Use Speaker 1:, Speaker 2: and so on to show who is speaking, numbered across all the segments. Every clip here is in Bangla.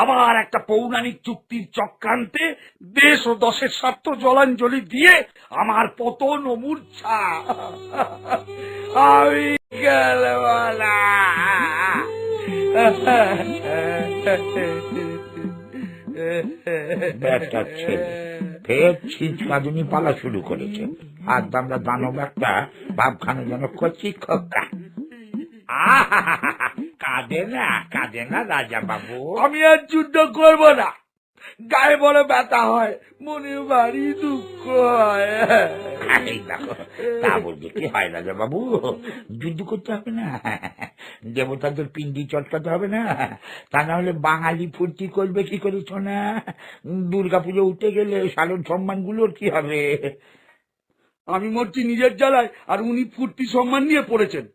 Speaker 1: আবার একটা পৌরাণিক চুক্তির চক্রান্তে দেশ ও দশের স্বার্থ জলাঞ্জলি দিয়ে আমার পতন ও মূর্ছা। আমি গেলবালা।
Speaker 2: ব্যাটা ছেলে ফের ছিচকাদুনি পালা শুরু করেছে। আর আমরা দানব একটা ভাবখানে যেন কচি খোকা। কাঁদে না রাজা বাবু।
Speaker 1: আমি আর যুদ্ধ করব না। গায়ে বড় ব্যথা হয়, মনে ভারী দুঃখ হয়।
Speaker 2: দেখো তা বলছে কি হয় রাজা বাবু, যুদ্ধ করতে হবে না, দেবতাদের পিণ্ডি চটকাতে হবে না, তা না হলে বাঙালি ফুর্তি করবে কি করে শোনা? দুর্গাপুজো উঠে গেলে সালন সম্মান গুলোর কি হবে?
Speaker 1: আমি মরছি নিজের জ্বালায়, আর উনি ফুর্তি সম্মান নিয়ে পড়েছেন।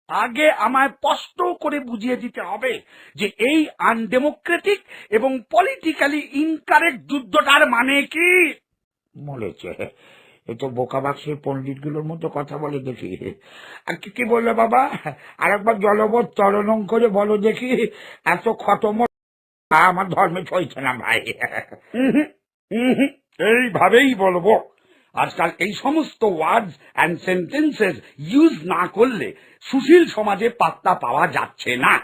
Speaker 1: আগে আমায় স্পষ্ট করে বুঝিয়ে দিতে হবে যে এই আনডেমোক্রেটিক এবং পলিটিক্যালি ইনকারেক্ট যুদ্ধটার মানে কি।
Speaker 2: বলেছে এ তো বোকা বাক্সের পণ্ডিত গুলোর মতো কথা বলে দেখি। আর কি বললো বাবা, আর একবার জলবৎ তরণং করে বলো দেখি। এত খতম আমার ধর্মে চলছে না ভাই।
Speaker 1: এইভাবেই বলবো। আজকাল এই সমস্ত ওয়ার্ডস অ্যান্ড সেন্টেন্সেস ইউজ না করলে সুশীল সমাজে পাত্তা পাওয়া যাচ্ছে না।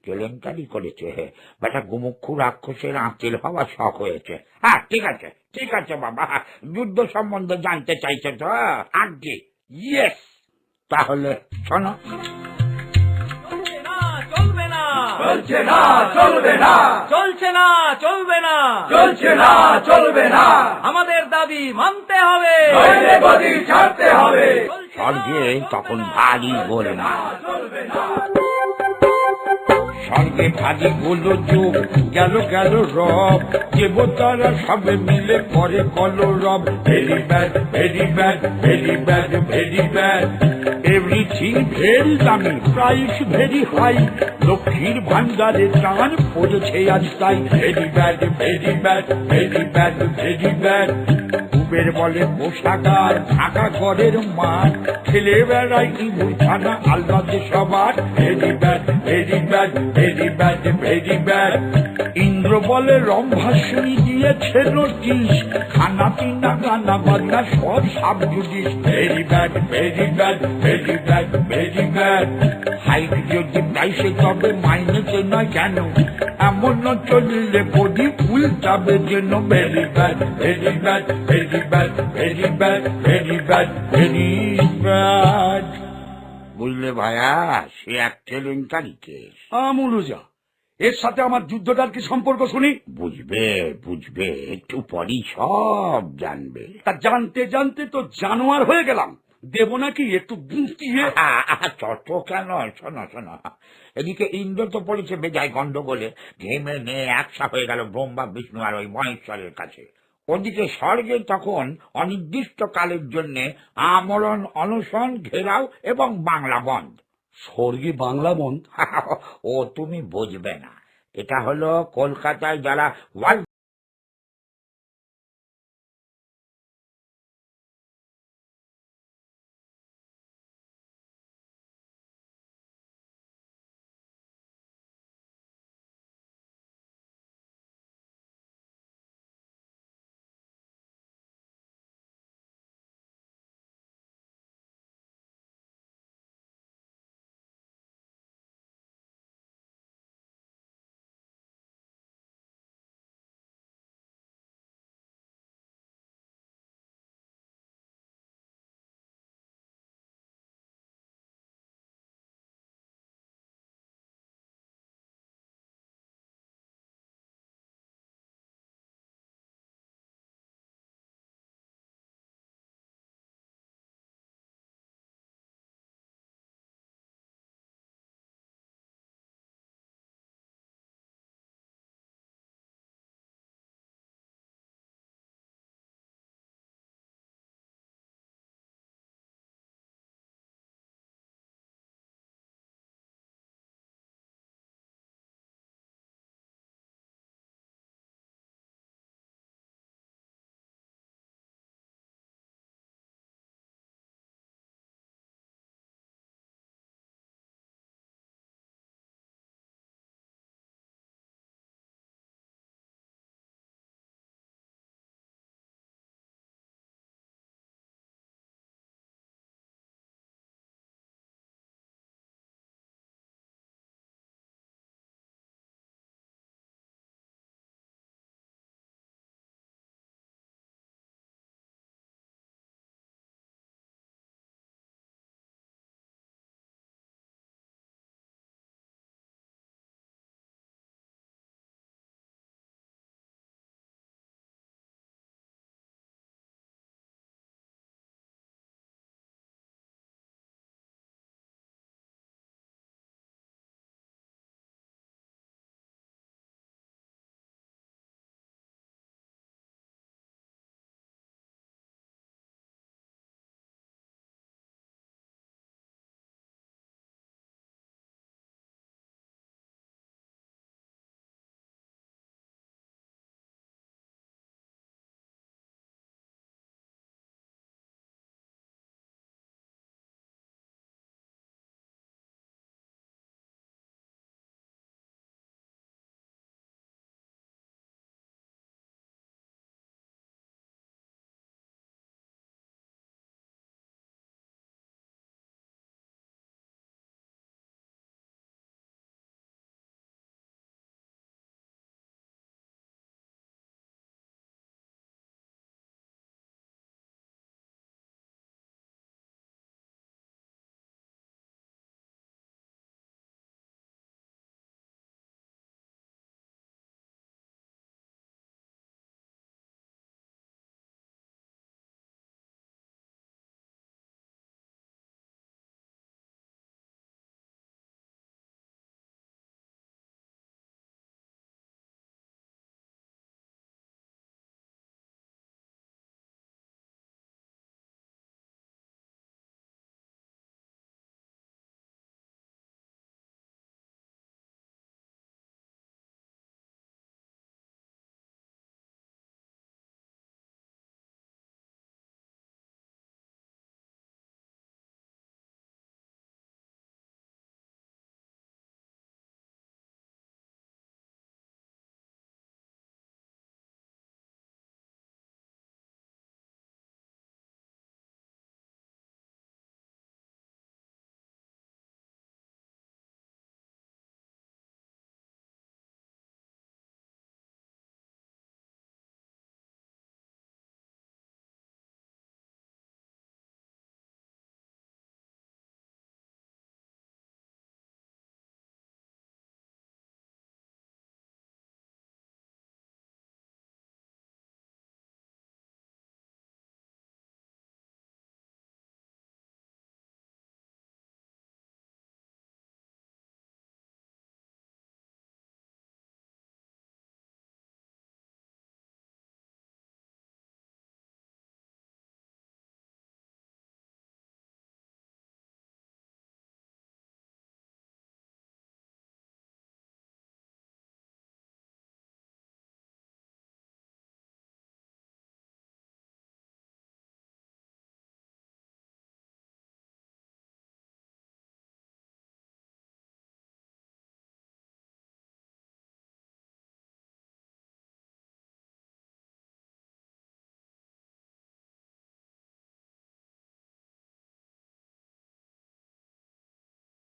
Speaker 2: কেলেঙ্কারি করেছে বেটা, গুমুক্ষু রাক্ষসের আঁচিল হওয়া শখ হয়েছে। হ্যাঁ ঠিক আছে বাবা, যুদ্ধ সম্বন্ধে জানতে চাইছে তো? আগে
Speaker 1: ইয়েস।
Speaker 2: তাহলে শোনো।
Speaker 3: চলবে না,
Speaker 1: চলছে না, চলবে না,
Speaker 3: চলছে না, চলবে না,
Speaker 1: চলছে না, চলবে না,
Speaker 3: আমাদের দাবি মানতে হবে,
Speaker 1: নইলে গদি ছাড়তে হবে।
Speaker 2: স্বর্গে তখন ভারী গোলমাল। স্বর্গে ভারী গোল যুগ, গেল রব, দেবতারা সবে মিলে করে কলরব। Very bad, very bad, very bad, very bad, everything very দামি, প্রাইস ভেরি হাই, লক্ষ্মীর ভান্ডারে টান পড়েছে আজ তাই। Very bad, very bad, very bad, very bad, Kuber বলে পোশাকার ঢাকা ঘরের মাঠ, ছেলে বেড়ায় ইঁদুর ছানা আল্লাদে সবার। Very bad, very bad, very bad, very bad, Indra বলে রম্ভাসনী দিয়েছে নোটিশ, খানা পিনা গানা বাজনা সব sub judice. Very bad, very bad, very bad, very bad, height যদি প্রাইসে তবে মাইনেতে নয় কেন, এমন চললে বডি উল্টাবে যেন। Very bad, very bad, very bad, very bad, very bad, very bad. বুঝলে ভাইয়া, সে এক কেলেঙ্কারি কেস।
Speaker 1: আমুলুজা, এর সাথে আমার যুদ্ধটার কি সম্পর্ক শুনি?
Speaker 2: বুঝবে একটু পরই সব জানবে।
Speaker 1: তা জানতে জানতে তো জানোয়ার হয়ে গেলাম। দেব নাকি একটু বুঝিয়ে?
Speaker 2: চট কেন, শোনো, এদিকে ইন্দ্র তো পড়েছে বেজায় গন্ডগোলে, ঘেমে নিয়ে একসা হয়ে গেল ব্রহ্মা বিষ্ণু আর ওই মহেশ্বরের কাছে। ওদিকে স্বর্গে তখন অনির্দিষ্ট কালের জন্য আমরণ অনশন, ঘেরাও এবং বাংলা বন্ধ।
Speaker 1: স্বর্গে বাংলা বন্ধ?
Speaker 2: ও তুমি বুঝবে না, এটা হলো কলকাতায় যারা ওয়ার্ল্ড